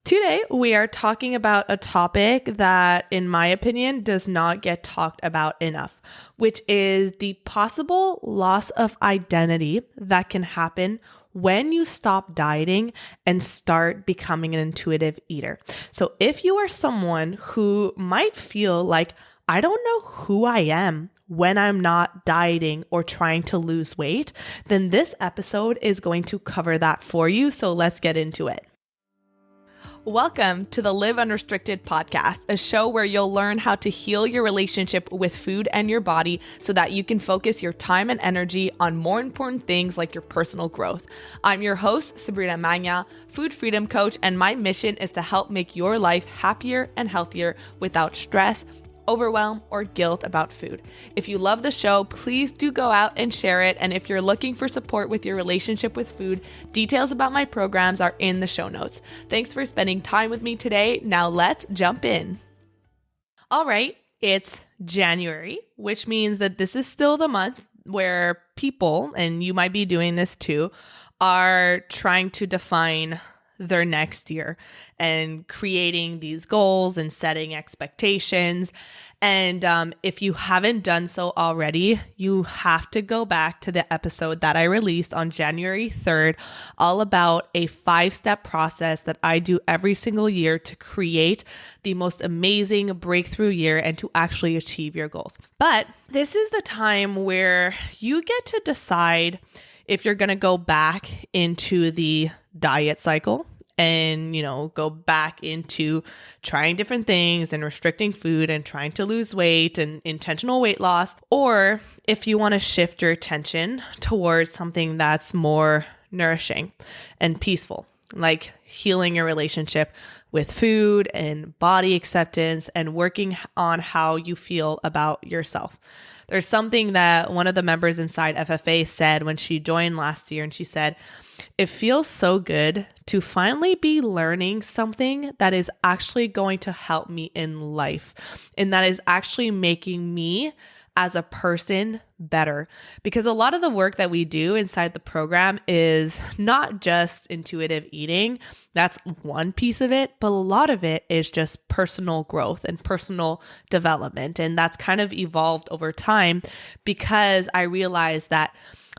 Today, we are talking about a topic that, in my opinion, does not get talked about enough, which is the possible loss of identity that can happen when you stop dieting and start becoming an intuitive eater. So if you are someone who might feel like, I don't know who I am when I'm not dieting or trying to lose weight, then this episode is going to cover that for you. So let's get into it. Welcome to the Live Unrestricted podcast, a show where you'll learn how to heal your relationship with food and your body so that you can focus your time and energy on more important things like your personal growth. I'm your host, Sabrina Magna, food freedom coach, and my mission is to help make your life happier and healthier without stress, overwhelm, or guilt about food. If you love the show, please do go out and share it. And if you're looking for support with your relationship with food, details about my programs are in the show notes. Thanks for spending time with me today. Now let's jump in. All right, it's January, which means that this is still the month where people, and you might be doing this too, are trying to define their next year and creating these goals and setting expectations. And if you haven't done so already, you have to go back to the episode that I released on January 3rd, all about a 5-step process that I do every single year to create the most amazing breakthrough year and to actually achieve your goals. But this is the time where you get to decide if you're going to go back into the diet cycle and, go back into trying different things and restricting food and trying to lose weight and intentional weight loss, or if you want to shift your attention towards something that's more nourishing and peaceful, like healing your relationship with food and body acceptance and working on how you feel about yourself. There's something that one of the members inside FFA said when she joined last year, and she said, "It feels so good to finally be learning something that is actually going to help me in life and that is actually making me as a person better." Because a lot of the work that we do inside the program is not just intuitive eating. That's one piece of it, but a lot of it is just personal growth and personal development. And that's kind of evolved over time because I realized that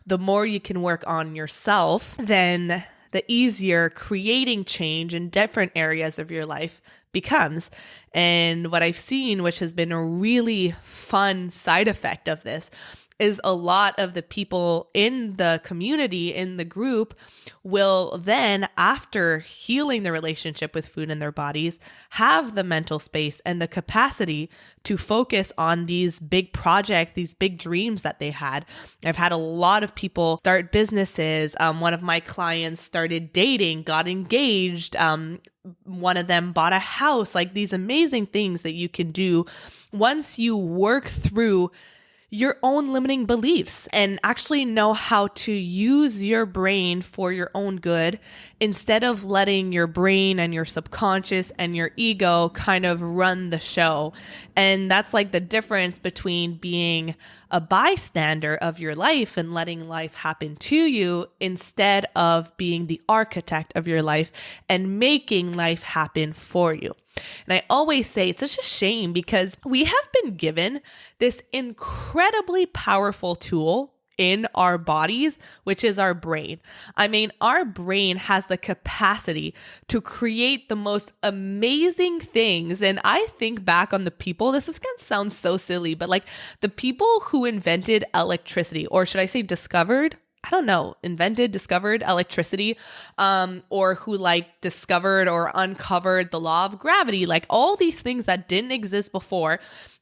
the more you can work on yourself, then the easier creating change in different areas of your life becomes. And what I've seen, which has been a really fun side effect of this, is a lot of the people in the community, in the group, will then, after healing the relationship with food in their bodies, have the mental space and the capacity to focus on these big projects, these big dreams that they had. I've had a lot of people start businesses. One of my clients started dating, got engaged. One of them bought a house, like these amazing things that you can do once you work through your own limiting beliefs and actually know how to use your brain for your own good instead of letting your brain and your subconscious and your ego kind of run the show. And that's like the difference between being a bystander of your life and letting life happen to you instead of being the architect of your life and making life happen for you. And I always say it's such a shame because we have been given this incredibly powerful tool in our bodies, which is our brain. I mean, our brain has the capacity to create the most amazing things. And I think back on the people, this is going to sound so silly, but like the people who invented electricity, or should I say discovered? I don't know, discovered electricity, or who discovered or uncovered the law of gravity, like all these things that didn't exist before.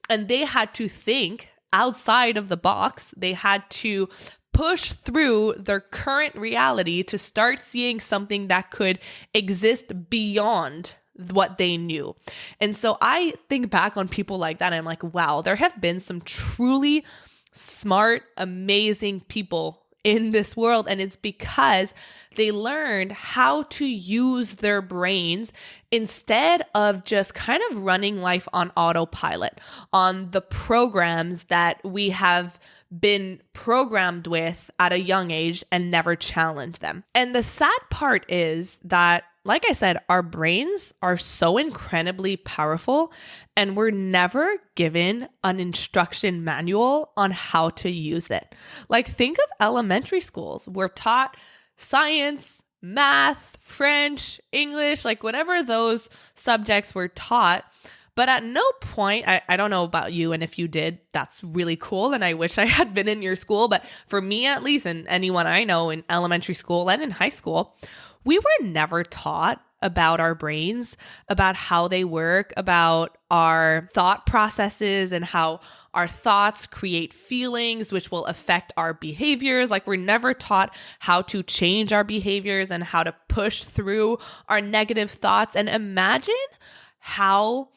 And they had to think outside of the box. They had to push through their current reality to start seeing something that could exist beyond what they knew. And so I think back on people like that and I'm like, wow, there have been some truly smart, amazing people in this world. And it's because they learned how to use their brains instead of just kind of running life on autopilot, on the programs that we have been programmed with at a young age and never challenged them. And the sad part is that like I said, our brains are so incredibly powerful, and we're never given an instruction manual on how to use it. Like, think of elementary schools. We're taught science, math, French, English, like whatever those subjects were taught. But at no point, I don't know about you, and if you did, that's really cool, and I wish I had been in your school. But for me, at least, and anyone I know in elementary school and in high school, we were never taught about our brains, about how they work, about our thought processes and how our thoughts create feelings, which will affect our behaviors. Like, we're never taught how to change our behaviors and how to push through our negative thoughts. And imagine how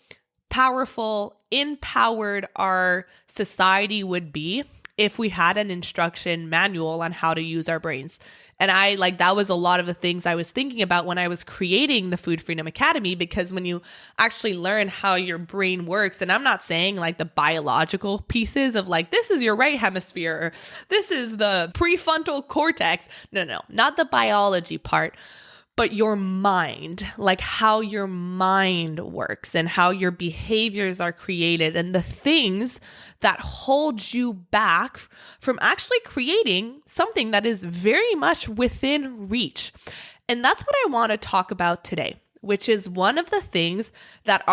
powerful, empowered our society would be if we had an instruction manual on how to use our brains. And that was a lot of the things I was thinking about when I was creating the Food Freedom Academy, because when you actually learn how your brain works, and I'm not saying like the biological pieces of like, this is your right hemisphere, or this is the prefrontal cortex. No, not the biology part, but your mind, like how your mind works and how your behaviors are created and the things that hold you back from actually creating something that is very much within reach. And that's what I want to talk about today, which is one of the things that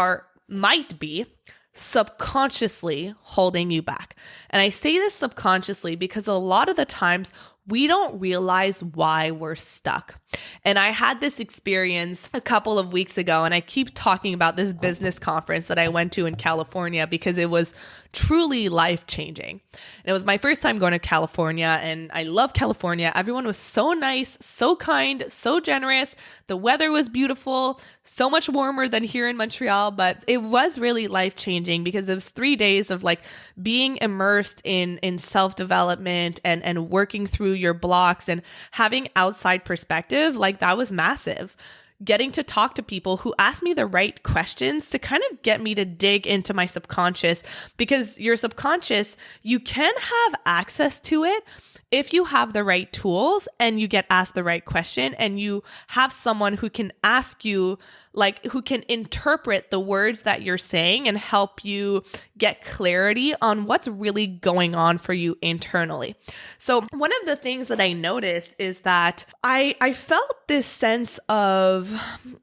might be subconsciously holding you back. And I say this subconsciously because a lot of the times we don't realize why we're stuck. And I had this experience a couple of weeks ago, and I keep talking about this business conference that I went to in California because it was truly life-changing. And it was my first time going to California, and I love California. Everyone was so nice, so kind, so generous. The weather was beautiful, so much warmer than here in Montreal, but it was really life-changing because it was 3 days of like being immersed in self-development and working through your blocks and having outside perspective. Like, that was massive. Getting to talk to people who asked me the right questions to kind of get me to dig into my subconscious, because your subconscious, you can have access to it if you have the right tools and you get asked the right question and you have someone who can ask you, like, who can interpret the words that you're saying and help you get clarity on what's really going on for you internally. So one of the things that I noticed is that I felt this sense of,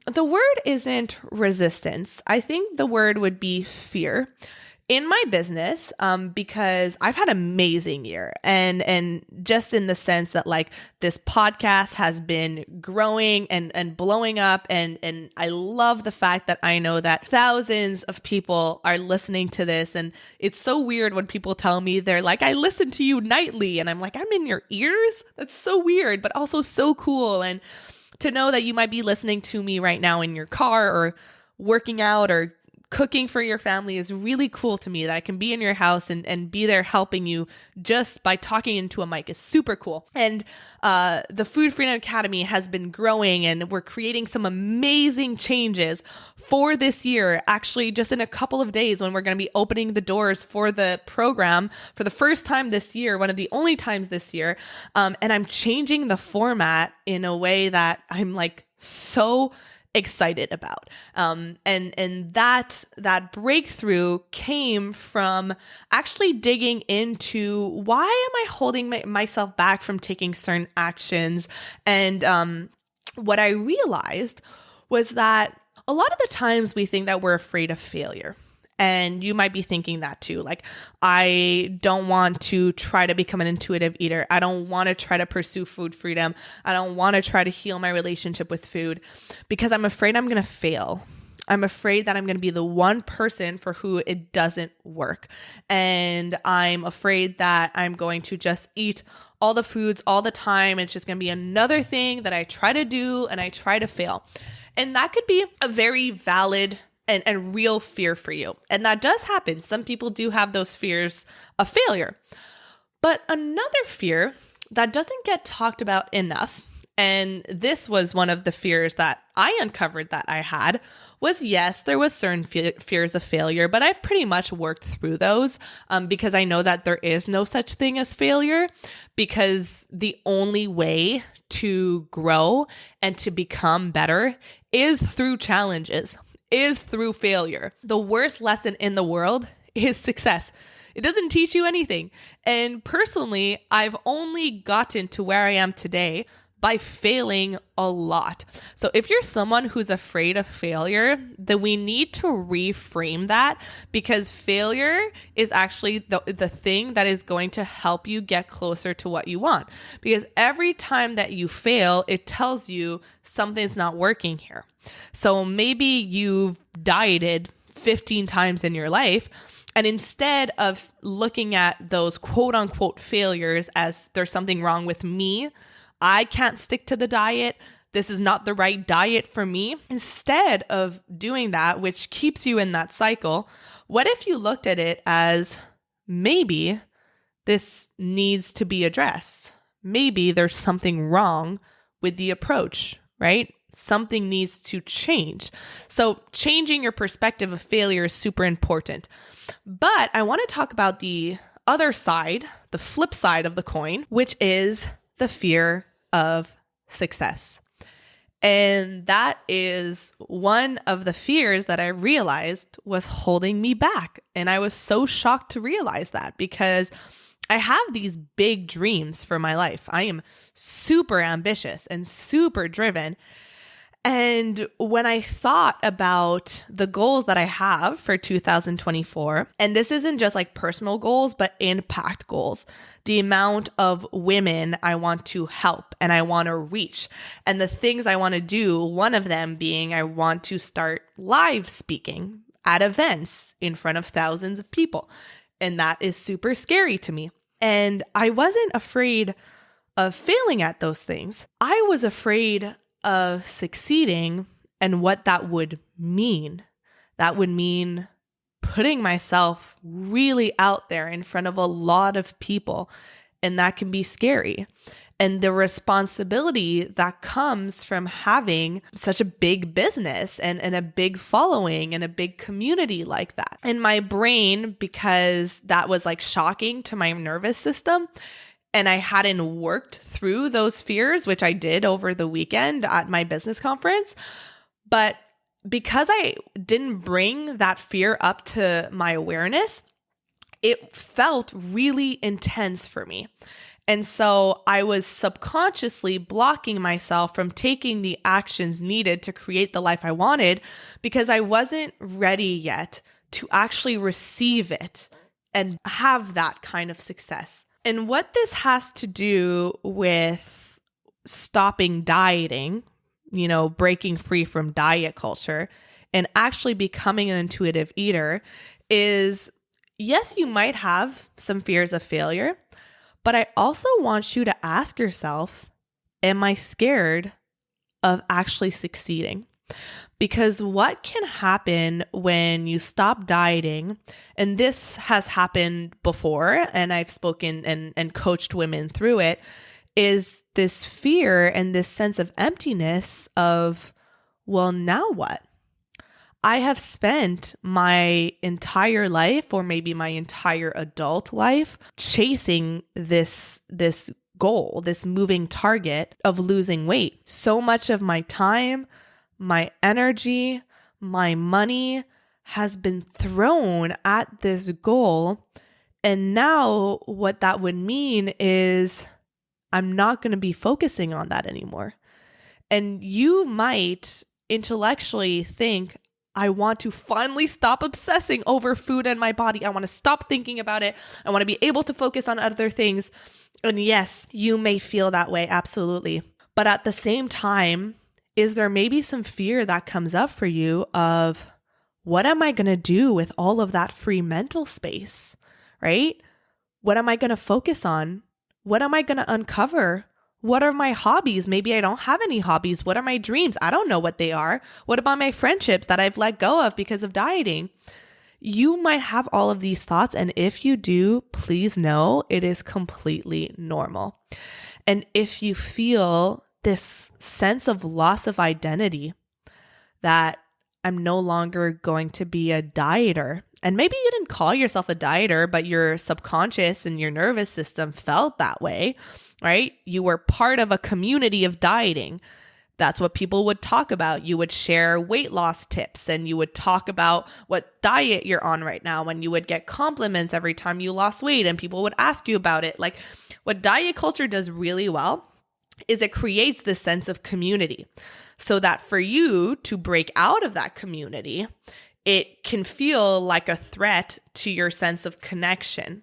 the word isn't resistance. I think the word would be fear in my business, because I've had an amazing year, and just in the sense that like this podcast has been growing and blowing up, and I love the fact that I know that thousands of people are listening to this, and it's so weird when people tell me they're like, I listen to you nightly, and I'm like, I'm in your ears? That's so weird, but also so cool. And to know that you might be listening to me right now in your car or working out or cooking for your family is really cool to me. That I can be in your house and be there helping you just by talking into a mic is super cool. And the Food Freedom Academy has been growing, and we're creating some amazing changes for this year. Actually, just in a couple of days, when we're going to be opening the doors for the program for the first time this year, one of the only times this year. And I'm changing the format in a way that I'm like so excited about. And that breakthrough came from actually digging into, why am I holding myself back from taking certain actions? And what I realized was that a lot of the times we think that we're afraid of failure. And you might be thinking that too. Like, I don't want to try to become an intuitive eater. I don't want to try to pursue food freedom. I don't want to try to heal my relationship with food because I'm afraid I'm going to fail. I'm afraid that I'm going to be the one person for who it doesn't work. And I'm afraid that I'm going to just eat all the foods all the time. It's just going to be another thing that I try to do and I try to fail. And that could be a very valid and real fear for you. And that does happen. Some people do have those fears of failure. But another fear that doesn't get talked about enough And this was one of the fears that I uncovered that I had was, yes, there was certain fears of failure, but I've pretty much worked through those because I know that there is no such thing as failure, because the only way to grow and to become better is through challenges, is through failure. The worst lesson in the world is success. It doesn't teach you anything. And personally, I've only gotten to where I am today by failing a lot. So if you're someone who's afraid of failure, then we need to reframe that, because failure is actually the thing that is going to help you get closer to what you want. Because every time that you fail, it tells you something's not working here. So maybe you've dieted 15 times in your life, and instead of looking at those quote unquote failures as there's something wrong with me, I can't stick to the diet, this is not the right diet for me. Instead of doing that, which keeps you in that cycle, what if you looked at it as maybe this needs to be addressed? Maybe there's something wrong with the approach, right? Something needs to change. So changing your perspective of failure is super important. But I want to talk about the other side, the flip side of the coin, which is the fear of success. And that is one of the fears that I realized was holding me back. And I was so shocked to realize that, because I have these big dreams for my life. I am super ambitious and super driven. And when I thought about the goals that I have for 2024, and this isn't just like personal goals, but impact goals, the amount of women I want to help and I want to reach, and the things I want to do, one of them being I want to start live speaking at events in front of thousands of people. And that is super scary to me. And I wasn't afraid of failing at those things. I was afraid of succeeding and what that would mean. That would mean putting myself really out there in front of a lot of people, and that can be scary. And the responsibility that comes from having such a big business and a big following and a big community like that. And my brain, because that was like shocking to my nervous system, and I hadn't worked through those fears, which I did over the weekend at my business conference. But because I didn't bring that fear up to my awareness, it felt really intense for me. And so I was subconsciously blocking myself from taking the actions needed to create the life I wanted, because I wasn't ready yet to actually receive it and have that kind of success. And what this has to do with stopping dieting, breaking free from diet culture and actually becoming an intuitive eater is, yes, you might have some fears of failure, but I also want you to ask yourself, am I scared of actually succeeding? Because what can happen when you stop dieting, and this has happened before, and I've spoken and coached women through it, is this fear and this sense of emptiness of, well, now what? I have spent my entire life, or maybe my entire adult life, chasing this goal, this moving target of losing weight. So much of my time, my energy, my money has been thrown at this goal. And now what that would mean is I'm not going to be focusing on that anymore. And you might intellectually think, I want to finally stop obsessing over food and my body. I want to stop thinking about it. I want to be able to focus on other things. And yes, you may feel that way. Absolutely. But at the same time, is there maybe some fear that comes up for you of, what am I going to do with all of that free mental space, right? What am I going to focus on? What am I going to uncover? What are my hobbies? Maybe I don't have any hobbies. What are my dreams? I don't know what they are. What about my friendships that I've let go of because of dieting? You might have all of these thoughts. And if you do, please know it is completely normal. And if you feel this sense of loss of identity, that I'm no longer going to be a dieter. And maybe you didn't call yourself a dieter, but your subconscious and your nervous system felt that way, right? You were part of a community of dieting. That's what people would talk about. You would share weight loss tips and you would talk about what diet you're on right now, and you would get compliments every time you lost weight and people would ask you about it. Like, what diet culture does really well is it creates this sense of community, so that for you to break out of that community, it can feel like a threat to your sense of connection.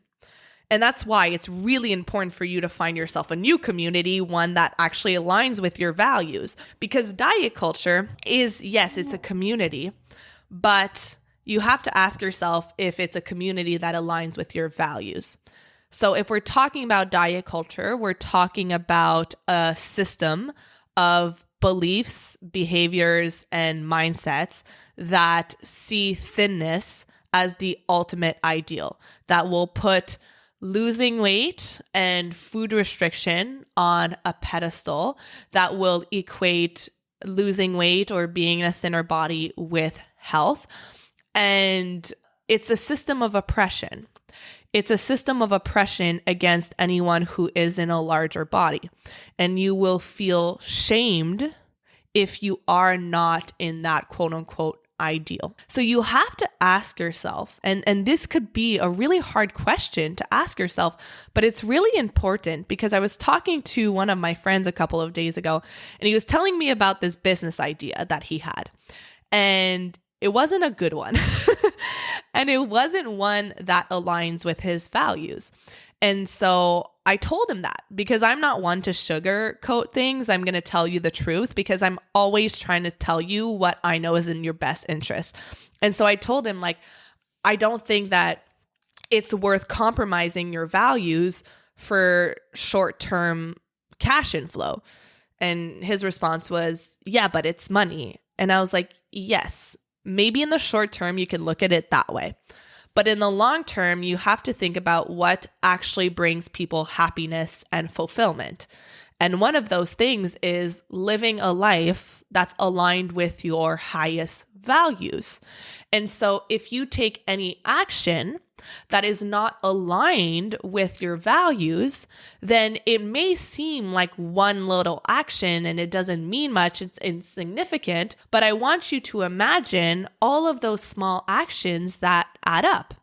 And that's why it's really important for you to find yourself a new community, one that actually aligns with your values. Because diet culture is, yes, it's a community, but you have to ask yourself if it's a community that aligns with your values. So if we're talking about diet culture, we're talking about a system of beliefs, behaviors, and mindsets that see thinness as the ultimate ideal, that will put losing weight and food restriction on a pedestal, that will equate losing weight or being in a thinner body with health. And it's a system of oppression. It's a system of oppression against anyone who is in a larger body. And you will feel shamed if you are not in that quote unquote ideal. So you have to ask yourself, and this could be a really hard question to ask yourself, but it's really important, because I was talking to one of my friends a couple of days ago, and he was telling me about this business idea that he had. And it wasn't a good one. And it wasn't one that aligns with his values. And so I told him that, because I'm not one to sugarcoat things. I'm going to tell you the truth, because I'm always trying to tell you what I know is in your best interest. And so I told him, like, I don't think that it's worth compromising your values for short-term cash inflow. And his response was, yeah, but it's money. And I was like, yes, maybe in the short term, you can look at it that way. But in the long term, you have to think about what actually brings people happiness and fulfillment. And one of those things is living a life that's aligned with your highest values. And so if you take any action that is not aligned with your values, then it may seem like one little action and it doesn't mean much, it's insignificant, but I want you to imagine all of those small actions that add up.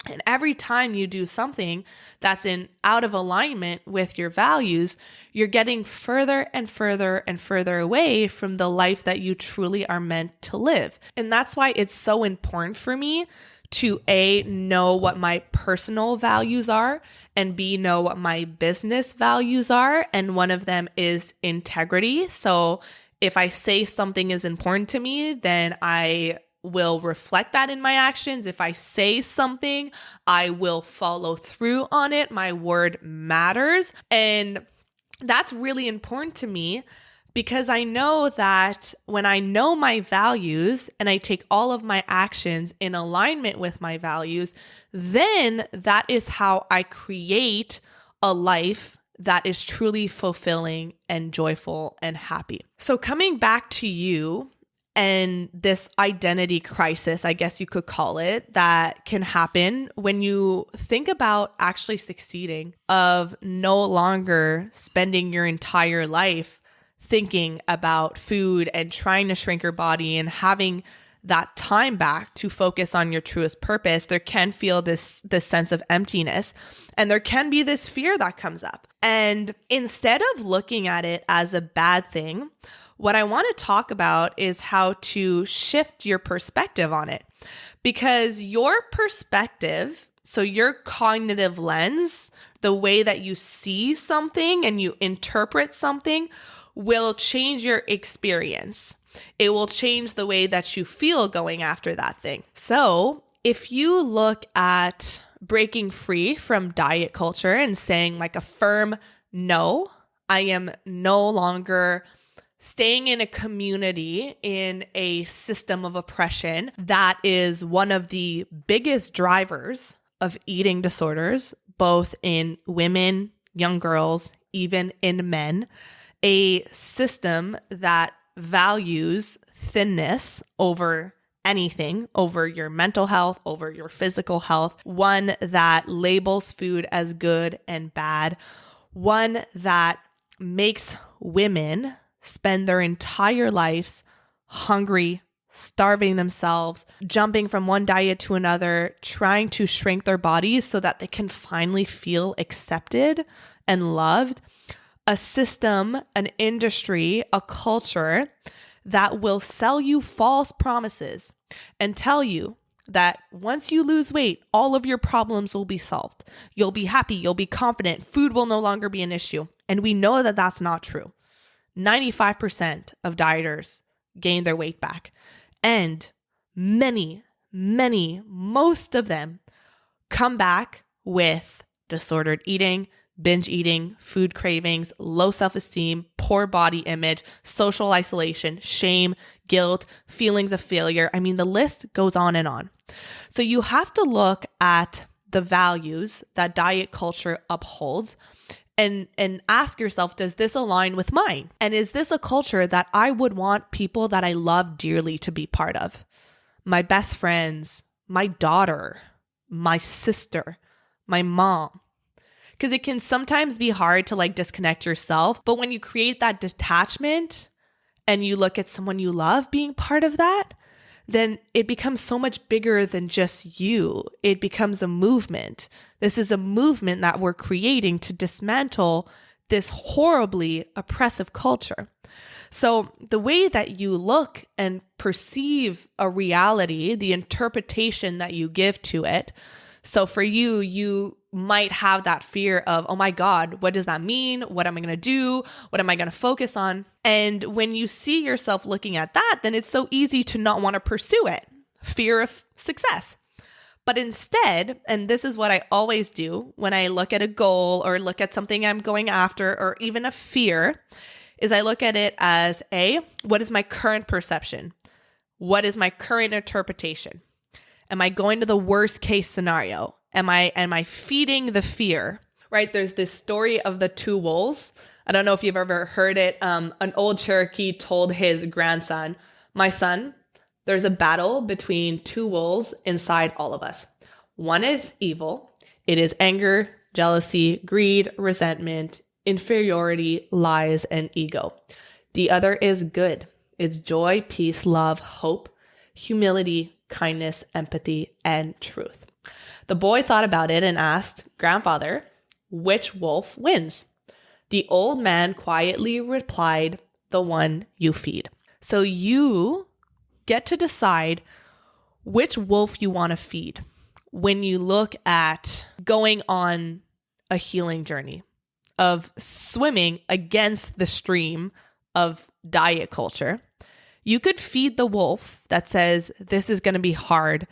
And every time you do something that's out of alignment with your values, you're getting further and further and further away from the life that you truly are meant to live. And that's why it's so important for me to A, know what my personal values are, and B, know what my business values are. And one of them is integrity. So if I say something is important to me, then I will reflect that in my actions. If I say something, I will follow through on it. My word matters. And that's really important to me, because I know that when I know my values and I take all of my actions in alignment with my values, then that is how I create a life that is truly fulfilling and joyful and happy. So coming back to you and this identity crisis, I guess you could call it, that can happen when you think about actually succeeding, of no longer spending your entire life thinking about food and trying to shrink your body and having that time back to focus on your truest purpose. There can feel this sense of emptiness, and there can be this fear that comes up. And instead of looking at it as a bad thing, what I want to talk about is how to shift your perspective on it. Because your perspective, so your cognitive lens, the way that you see something and you interpret something, will change your experience. It will change the way that you feel going after that thing. So if you look at breaking free from diet culture and saying like a firm no, I am no longer staying in a community, in a system of oppression that is one of the biggest drivers of eating disorders, both in women, young girls, even in men. a system that values thinness over anything, over your mental health, over your physical health, one that labels food as good and bad, one that makes women spend their entire lives hungry, starving themselves, jumping from one diet to another, trying to shrink their bodies so that they can finally feel accepted and loved. A system, an industry, a culture that will sell you false promises and tell you that once you lose weight, all of your problems will be solved. You'll be happy, you'll be confident, food will no longer be an issue. And we know that that's not true. 95% of dieters gain their weight back. And most of them come back with disordered eating, binge eating, food cravings, low self-esteem, poor body image, social isolation, shame, guilt, feelings of failure. I mean, the list goes on and on. So you have to look at the values that diet culture upholds and ask yourself, does this align with mine? And is this a culture that I would want people that I love dearly to be part of? My best friends, my daughter, my sister, my mom. Because it can sometimes be hard to disconnect yourself. But when you create that detachment and you look at someone you love being part of that, then it becomes so much bigger than just you. It becomes a movement. This is a movement that we're creating to dismantle this horribly oppressive culture. So the way that you look and perceive a reality, the interpretation that you give to it. So for you, you might have that fear of, oh my God, what does that mean? What am I going to do? What am I going to focus on? And when you see yourself looking at that, then it's so easy to not want to pursue it. Fear of success. But instead, and this is what I always do when I look at a goal or look at something I'm going after or even a fear, is I look at it as what is my current perception? What is my current interpretation? Am I going to the worst case scenario? Am I feeding the fear? Right? There's this story of the two wolves. I don't know if you've ever heard it. An old Cherokee told his grandson, my son, there's a battle between two wolves inside all of us. One is evil. It is anger, jealousy, greed, resentment, inferiority, lies, and ego. The other is good. It's joy, peace, love, hope, humility, kindness, empathy, and truth. The boy thought about it and asked, Grandfather, which wolf wins? The old man quietly replied, the one you feed. So you get to decide which wolf you want to feed when you look at going on a healing journey of swimming against the stream of diet culture. You could feed the wolf that says, this is going to be hard.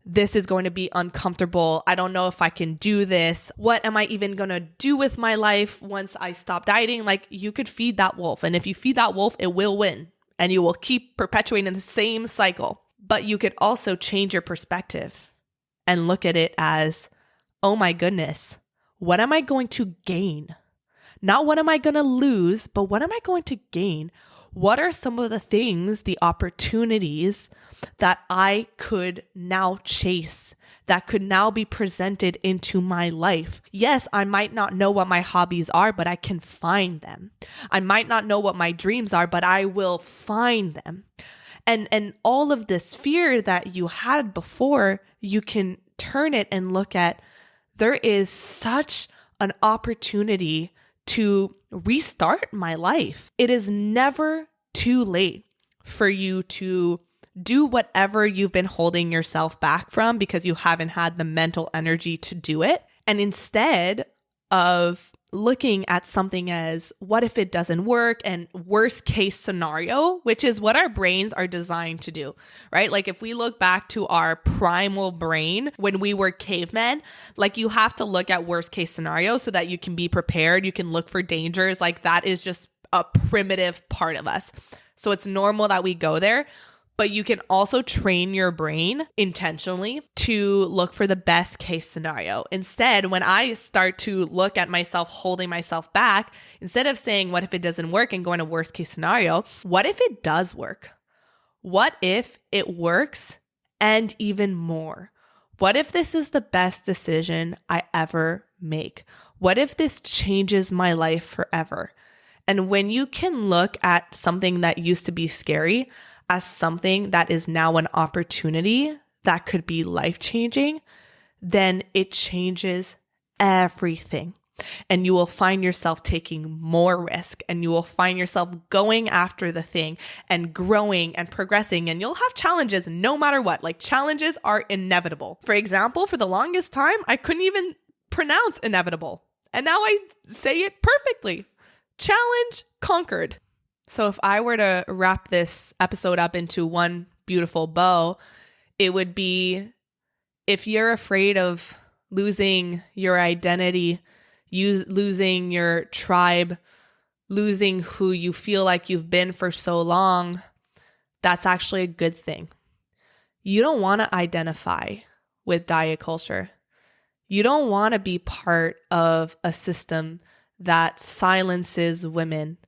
This is going to be uncomfortable. I don't know if I can do this. What am I even going to do with my life once I stop dieting? You could feed that wolf. And if you feed that wolf, it will win. And you will keep perpetuating the same cycle. But you could also change your perspective and look at it as, oh my goodness, what am I going to gain? Not what am I going to lose, but what am I going to gain? What are some of the things, the opportunities that I could now chase, that could now be presented into my life? Yes, I might not know what my hobbies are, but I can find them. I might not know what my dreams are, but I will find them. And all of this fear that you had before, you can turn it and look at, there is such an opportunity to restart my life. It is never too late for you to do whatever you've been holding yourself back from because you haven't had the mental energy to do it. And instead of looking at something as what if it doesn't work and worst case scenario, which is what our brains are designed to do, right? If we look back to our primal brain when we were cavemen, you have to look at worst case scenario so that you can be prepared. You can look for dangers. That is just a primitive part of us. So it's normal that we go there. But you can also train your brain intentionally to look for the best case scenario. Instead, when I start to look at myself holding myself back, instead of saying, what if it doesn't work and going to worst case scenario, what if it does work? What if it works and even more? What if this is the best decision I ever make? What if this changes my life forever? And when you can look at something that used to be scary as something that is now an opportunity that could be life-changing, then it changes everything. And you will find yourself taking more risk, and you will find yourself going after the thing and growing and progressing, and you'll have challenges no matter what. Like, challenges are inevitable. For example, for the longest time, I couldn't even pronounce inevitable. And now I say it perfectly. Challenge conquered. So if I were to wrap this episode up into one beautiful bow, it would be, if you're afraid of losing your identity, losing your tribe, losing who you feel like you've been for so long, that's actually a good thing. You don't want to identify with diet culture. You don't want to be part of a system that silences women.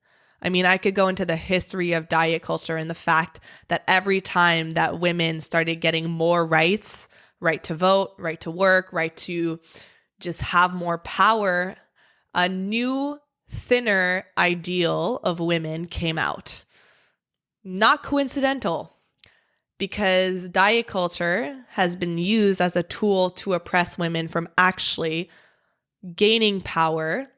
I mean, I could go into the history of diet culture and the fact that every time that women started getting more rights, right to vote, right to work, right to just have more power, a new, thinner ideal of women came out. Not coincidental, because diet culture has been used as a tool to oppress women from actually gaining power.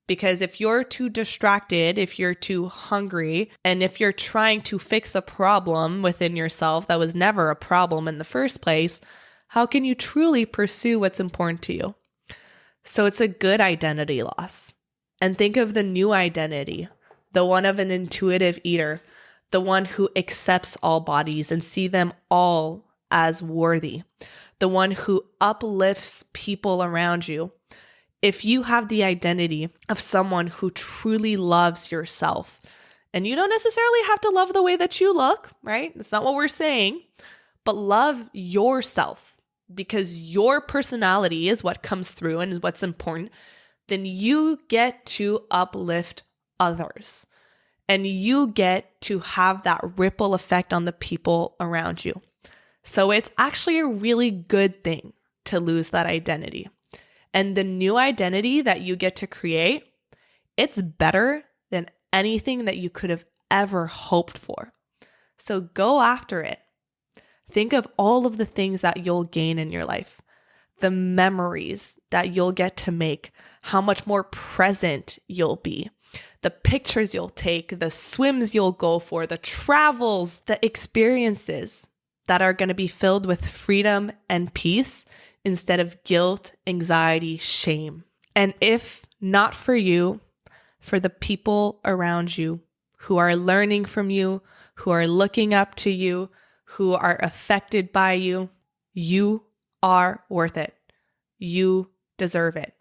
Because if you're too distracted, if you're too hungry, and if you're trying to fix a problem within yourself that was never a problem in the first place, how can you truly pursue what's important to you? So it's a good identity loss. And think of the new identity, the one of an intuitive eater, the one who accepts all bodies and see them all as worthy, the one who uplifts people around you. If you have the identity of someone who truly loves yourself, and you don't necessarily have to love the way that you look, right? That's not what we're saying, but love yourself, because your personality is what comes through and is what's important, then you get to uplift others. And you get to have that ripple effect on the people around you. So it's actually a really good thing to lose that identity. And the new identity that you get to create, it's better than anything that you could have ever hoped for. So go after it. Think of all of the things that you'll gain in your life, the memories that you'll get to make, how much more present you'll be, the pictures you'll take, the swims you'll go for, the travels, the experiences that are going to be filled with freedom and peace instead of guilt, anxiety, shame. And if not for you, for the people around you who are learning from you, who are looking up to you, who are affected by you, you are worth it. You deserve it.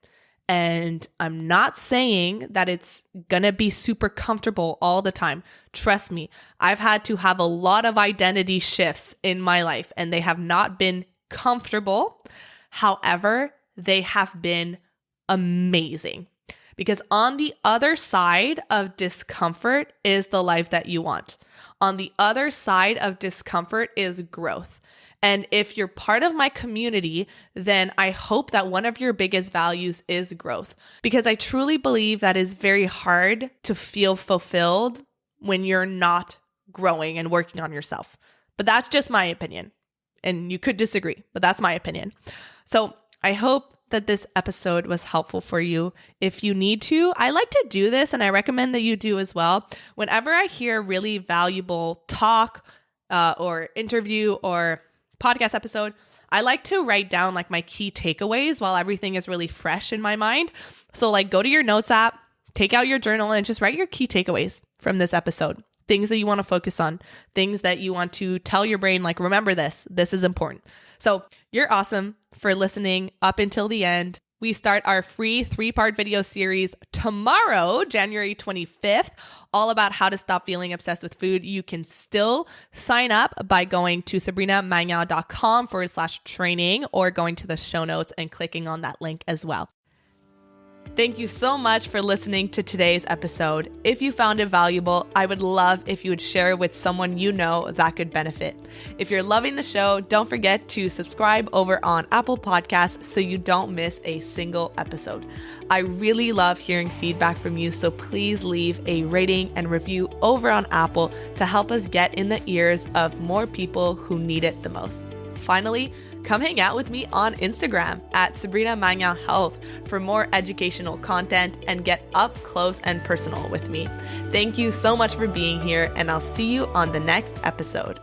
And I'm not saying that it's going to be super comfortable all the time. Trust me, I've had to have a lot of identity shifts in my life, and they have not been comfortable. However, they have been amazing, because on the other side of discomfort is the life that you want. On the other side of discomfort is growth. And if you're part of my community, then I hope that one of your biggest values is growth, because I truly believe that it's very hard to feel fulfilled when you're not growing and working on yourself. But that's just my opinion. And you could disagree, but that's my opinion. So I hope that this episode was helpful for you. If you need to, I like to do this, and I recommend that you do as well. Whenever I hear really valuable talk or interview or podcast episode, I like to write down like my key takeaways while everything is really fresh in my mind. So like, go to your notes app, take out your journal, and just write your key takeaways from this episode. Things that you want to focus on, things that you want to tell your brain, like, remember this is important. So you're awesome for listening up until the end. We start our free 3-part video series tomorrow, January 25th, all about how to stop feeling obsessed with food. You can still sign up by going to sabrinamangao.com/training or going to the show notes and clicking on that link as well. Thank you so much for listening to today's episode. If you found it valuable, I would love if you would share it with someone you know that could benefit. If you're loving the show, don't forget to subscribe over on Apple Podcasts so you don't miss a single episode. I really love hearing feedback from you, so please leave a rating and review over on Apple to help us get in the ears of more people who need it the most. Finally, come hang out with me on Instagram at Sabrina Mangao Health for more educational content and get up close and personal with me. Thank you so much for being here, and I'll see you on the next episode.